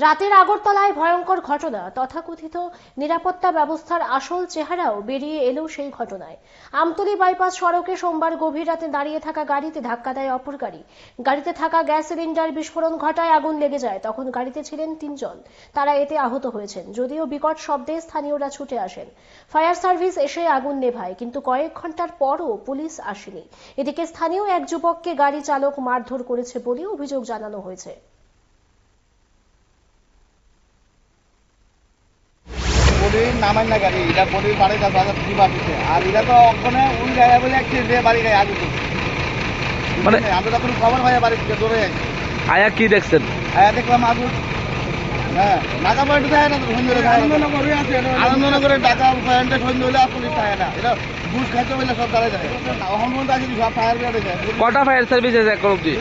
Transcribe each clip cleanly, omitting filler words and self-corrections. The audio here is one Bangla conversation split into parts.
রাতের আগরতলায় ভয়ঙ্কর ঘটনা, তথাকথিত নিরাপত্তা ব্যবস্থার আসল চেহারাও বেরিয়ে এলো সেই ঘটনায়। আমতলী বাইপাস সড়কে সোমবার গভীর রাতে দাঁড়িয়ে থাকা গাড়িতে ধাক্কা দেয় অপর গাড়ি। গাড়িতে থাকা গ্যাস সিলিন্ডার বিস্ফোরণ ঘটায়, আগুন লেগে যায়। তখন গাড়িতে ছিলেন 3 জন, তারা এতে আহত হয়েছেন। যদিও বিকট শব্দে স্থানীয়রা ছুটে আসেন, ফায়ার সার্ভিস এসে আগুন নেভায়, কিন্তু কয়েক ঘন্টার পরও পুলিশ আসেনি। এদিকে স্থানীয় এক যুবককে গাড়ি চালক মারধর করেছে বলে অভিযোগ জানানো হয়েছে। নামাই না গাড়ি, এটা বলির বাড়ি দিচ্ছে। আর এটা তো ওখানে ওই জায়গায় বলে বাড়ি গায়ে আগে মানে আমরা তখন খবর হয় বাড়ি থেকে দৌড়ে যাচ্ছি। আয়া কি দেখছেন? আয়া দেখলাম আগুন। হ্যাঁ, ঢাকা পয়েন্ট থাকে না, আনন্দনগরে ঢাকা পয়েন্টে সন্ধ্যে হলে পুলিশ থাকে না। এটা ঘুষ খাইতে বললে সব দাঁড়ায় যায়। অহন পর্যন্ত আসি সব ফায়ার ব্রিগেডে যায়। কটা ফায়ার সার্ভিস আছে এখন অব্দি?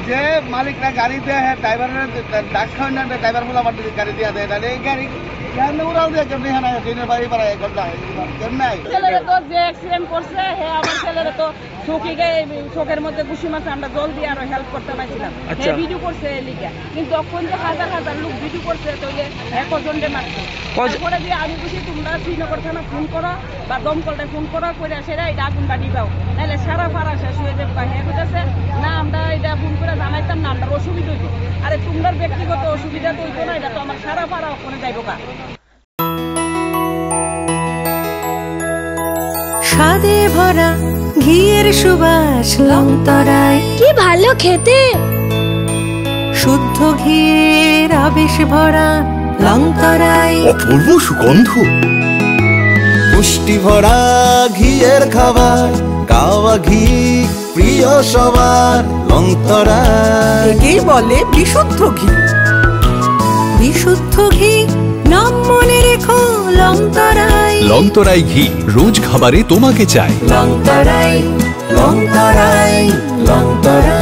যে মালিকরা গাড়ি দেয়, ড্রাইভারের ডাক খাওয়ান না, ড্রাইভার বলে আমার গাড়ি দিয়ে দেয়। তাহলে এই গাড়ি চোখের মধ্যে ঘুষি মারছে, আমরা জল দিয়ে আরো হেল্প করতে পারছিলাম। ভিডিও করছে লিখা, কিন্তু তখন যে হাজার হাজার লোক ভিডিও করছে একজনকে মারছে। তারপরে দিয়ে আমি বুঝি তোমরা শ্রীনগর থানা ফোন করো বা দমকলটা ফোন করো করে সেটা এটা আগুন বাড়ি দাও, নাহলে সারা পাড়া শেষ হয়ে যাবে। হ্যাঁ বুঝেছে না, আমরা এটা ফোন করে জানাইতাম না, আমরা অসুবিধা হইতো। আরে তোমরা ব্যক্তিগত অসুবিধা তো হইতো না, এটা তো আমার সারা পাড়া ওখানে যাইবো কা। স্বাদে ভরা ঘিয়ের সুবাস লংতরায়, কি ভালো খেতে। শুদ্ধ ঘিয়ের আবেশ ভরা লংতরায়, অপূর্ব সুগন্ধ, পুষ্টি ভরা ঘিয়ের খাবার, গাওয়া ঘি প্রিয় সবার লংতরায়। একেই বলে বিশুদ্ধ ঘি। বিশুদ্ধ ঘি নাম মনে রেখো লংতরায়। লংতরাই ঘি রোজ খাবারে তোমাকে চাই। লংতরায়, লংতরায়, লংতরায়।